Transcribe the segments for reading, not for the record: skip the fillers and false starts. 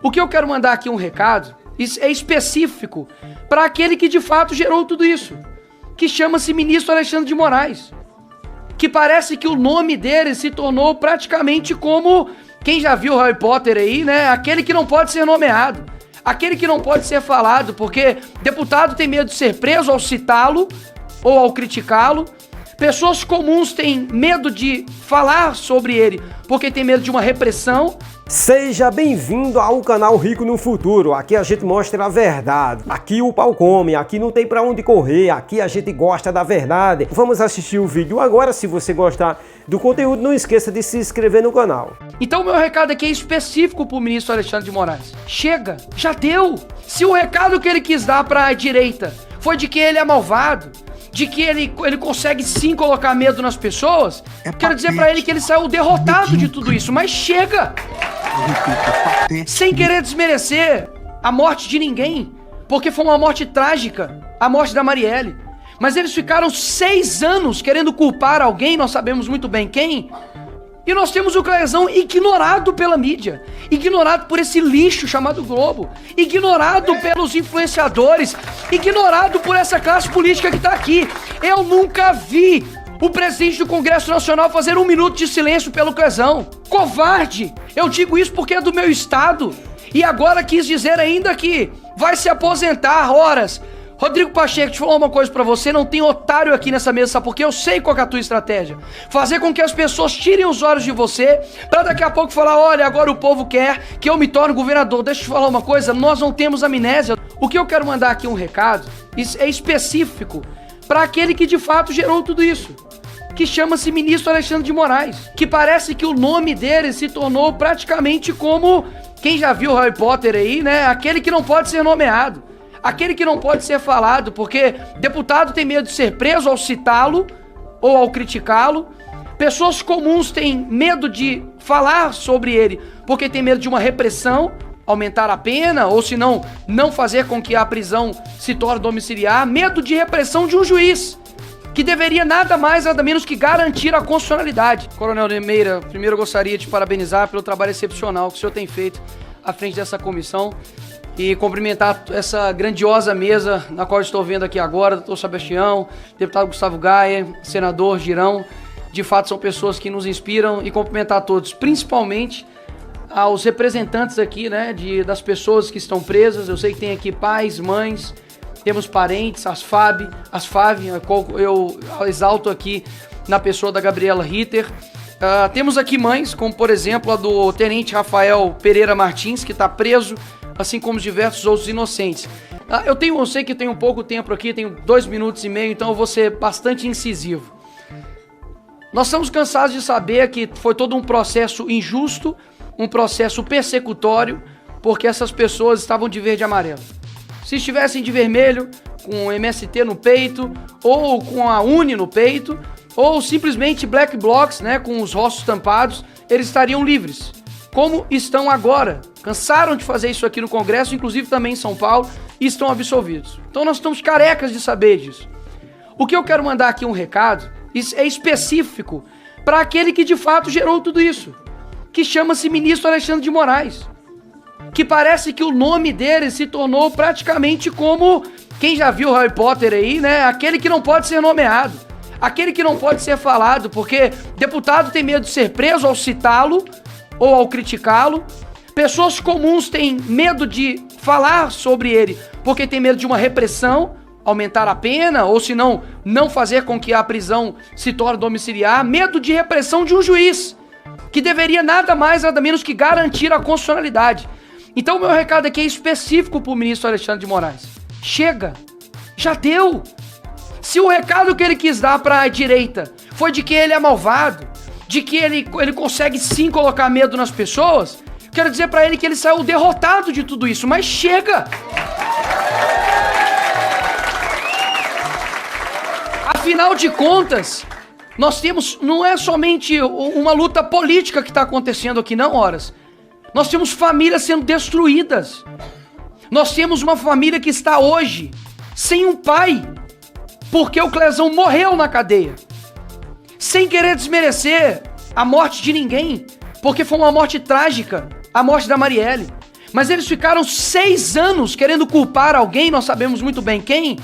O que eu quero mandar aqui um recado é específico para aquele que de fato gerou tudo isso, que chama-se ministro Alexandre de Moraes, que parece que o nome dele se tornou praticamente como, quem já viu Harry Potter aí, né, aquele que não pode ser nomeado, aquele que não pode ser falado, porque deputado tem medo de ser preso ao citá-lo ou ao criticá-lo. Pessoas comuns têm medo de falar sobre ele porque tem medo de uma repressão. Seja bem-vindo ao canal Rico no Futuro. Aqui a gente mostra a verdade. Aqui o pau come, aqui não tem pra onde correr, aqui a gente gosta da verdade. Vamos assistir o vídeo agora. Se você gostar do conteúdo, não esqueça de se inscrever no canal. Então meu recado aqui é específico pro ministro Alexandre de Moraes. Chega, já deu. Se o recado que ele quis dar pra direita foi de que ele é malvado, de que ele consegue sim colocar medo nas pessoas, quero dizer pra ele que ele saiu derrotado de tudo isso, mas chega! Sem querer desmerecer a morte de ninguém, porque foi uma morte trágica, a morte da Marielle. Mas eles ficaram 6 anos querendo culpar alguém, nós sabemos muito bem quem, e nós temos o Clezão ignorado pela mídia, ignorado por esse lixo chamado Globo, ignorado pelos influenciadores, ignorado por essa classe política que tá aqui. Eu nunca vi o presidente do Congresso Nacional fazer 1 minuto de silêncio pelo Clezão. Covarde! Eu digo isso porque é do meu estado. E agora quis dizer ainda que vai se aposentar horas. Rodrigo Pacheco, deixa eu falar uma coisa pra você, não tem otário aqui nessa mesa, sabe por quê? Eu sei qual é a tua estratégia. Fazer com que as pessoas tirem os olhos de você, pra daqui a pouco falar, olha, agora o povo quer que eu me torne governador. Deixa eu te falar uma coisa, nós não temos amnésia. O que eu quero mandar aqui um recado, é específico pra aquele que de fato gerou tudo isso, que chama-se ministro Alexandre de Moraes, que parece que o nome dele se tornou praticamente como, quem já viu Harry Potter aí, né, aquele que não pode ser nomeado, aquele que não pode ser falado, porque deputado tem medo de ser preso ao citá-lo ou ao criticá-lo. Pessoas comuns têm medo de falar sobre ele porque tem medo de uma repressão, aumentar a pena, ou se não, não fazer com que a prisão se torne domiciliar. Medo de repressão de um juiz, que deveria nada mais, nada menos que garantir a constitucionalidade. Coronel Meira, primeiro eu gostaria de parabenizar pelo trabalho excepcional que o senhor tem feito à frente dessa comissão e cumprimentar essa grandiosa mesa na qual estou vendo aqui agora, doutor Sebastião, deputado Gustavo Gaia, senador Girão. De fato são pessoas que nos inspiram, e cumprimentar a todos, principalmente aos representantes aqui, né, das pessoas que estão presas. Eu sei que tem aqui pais, mães, temos parentes, as FAV, eu exalto aqui na pessoa da Gabriela Ritter. Temos aqui mães, como por exemplo a do tenente Rafael Pereira Martins, que está preso, assim como diversos outros inocentes. Eu sei que tenho pouco tempo aqui, tenho 2 minutos e meio, então eu vou ser bastante incisivo. Nós estamos cansados de saber que foi todo um processo injusto, um processo persecutório, porque essas pessoas estavam de verde e amarelo. Se estivessem de vermelho, com o MST no peito, ou com a Uni no peito, ou simplesmente black blocs, né, com os rostos tampados, eles estariam livres. Como estão agora. Cansaram de fazer isso aqui no Congresso, inclusive também em São Paulo, e estão absolvidos. Então nós estamos carecas de saber disso. O que eu quero mandar aqui um recado, é específico para aquele que de fato gerou tudo isso, que chama-se ministro Alexandre de Moraes, que parece que o nome dele se tornou praticamente como, quem já viu Harry Potter aí, né, aquele que não pode ser nomeado, aquele que não pode ser falado, porque deputado tem medo de ser preso ao citá-lo ou ao criticá-lo. Pessoas comuns têm medo de falar sobre ele porque tem medo de uma repressão, aumentar a pena, ou se não, não fazer com que a prisão se torne domiciliar. Medo de repressão de um juiz, que deveria nada mais, nada menos que garantir a constitucionalidade. Então meu recado aqui é específico pro ministro Alexandre de Moraes. Chega, já deu. Se o recado que ele quis dar pra direita foi de que ele é malvado, de que ele consegue sim colocar medo nas pessoas, quero dizer pra ele que ele saiu derrotado de tudo isso, mas chega! Afinal de contas, nós temos, não é somente uma luta política que está acontecendo aqui, não, horas. Nós temos famílias sendo destruídas. Nós temos uma família que está hoje sem um pai, porque o Clezão morreu na cadeia. Sem querer desmerecer a morte de ninguém, porque foi uma morte trágica, a morte da Marielle. Mas eles ficaram 6 anos querendo culpar alguém, nós sabemos muito bem quem.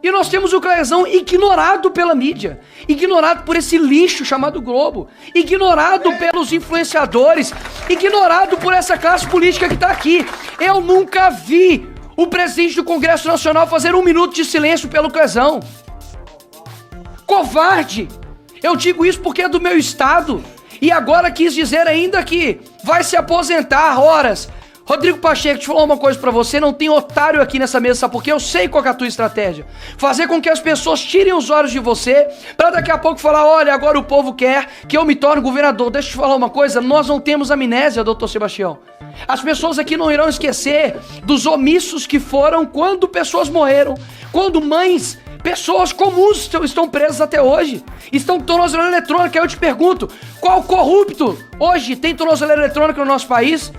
E nós temos o Cleizão ignorado pela mídia, ignorado por esse lixo chamado Globo, ignorado pelos influenciadores, ignorado por essa classe política que está aqui. Eu nunca vi o presidente do Congresso Nacional fazer 1 minuto de silêncio pelo Cleizão. Covarde! Eu digo isso porque é do meu estado. E agora quis dizer ainda que vai se aposentar horas. Rodrigo Pacheco, deixa eu falar uma coisa pra você, não tem otário aqui nessa mesa, sabe por quê? Eu sei qual é a tua estratégia. Fazer com que as pessoas tirem os olhos de você, pra daqui a pouco falar, olha, agora o povo quer que eu me torne governador. Deixa eu te falar uma coisa, nós não temos amnésia, doutor Sebastião. As pessoas aqui não irão esquecer dos omissos que foram quando pessoas morreram, quando mães... Pessoas comuns estão presas até hoje. Estão com tornozeleira eletrônica. Eu te pergunto, qual corrupto hoje tem tornozeleira eletrônica no nosso país?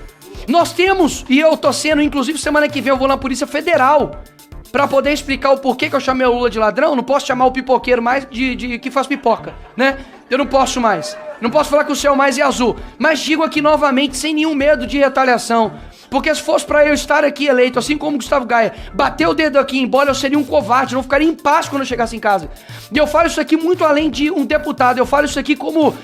Nós temos, e eu tô sendo, inclusive semana que vem eu vou na Polícia Federal pra poder explicar o porquê que eu chamei o Lula de ladrão. Não posso chamar o pipoqueiro mais de que faz pipoca, né? Eu não posso mais. Não posso falar que o céu mais é azul. Mas digo aqui novamente, sem nenhum medo de retaliação. Porque se fosse pra eu estar aqui eleito, assim como Gustavo Gaia, bater o dedo aqui, embora eu seria um covarde, não ficaria em paz quando eu chegasse em casa. E eu falo isso aqui muito além de um deputado, eu falo isso aqui como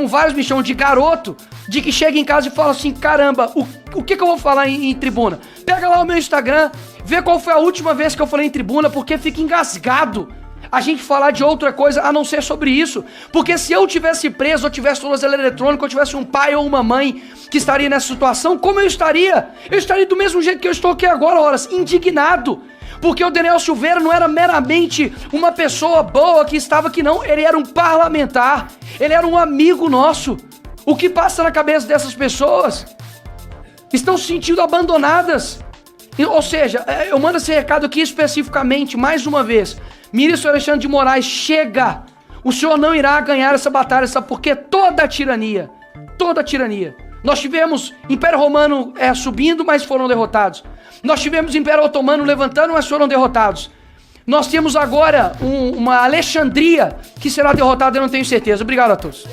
vários me chamam de garoto, de que chega em casa e fala assim, caramba, o que eu vou falar em tribuna? Pega lá o meu Instagram, vê qual foi a última vez que eu falei em tribuna, porque fica engasgado a gente falar de outra coisa a não ser sobre isso. Porque se eu tivesse preso, ou tivesse tornozeleira eletrônica, ou tivesse um pai ou uma mãe que estaria nessa situação, como eu estaria? Eu estaria do mesmo jeito que eu estou aqui agora, horas, indignado. Porque o Daniel Silveira não era meramente uma pessoa boa que estava aqui, não. Ele era um parlamentar, ele era um amigo nosso. O que passa na cabeça dessas pessoas? Estão se sentindo abandonadas. Ou seja, eu mando esse recado aqui especificamente, mais uma vez. Ministro Alexandre de Moraes, chega! O senhor não irá ganhar essa batalha, sabe por quê? Toda a tirania. Nós tivemos Império Romano subindo, mas foram derrotados. Nós tivemos Império Otomano levantando, mas foram derrotados. Nós temos agora uma Alexandria que será derrotada, eu não tenho certeza. Obrigado a todos.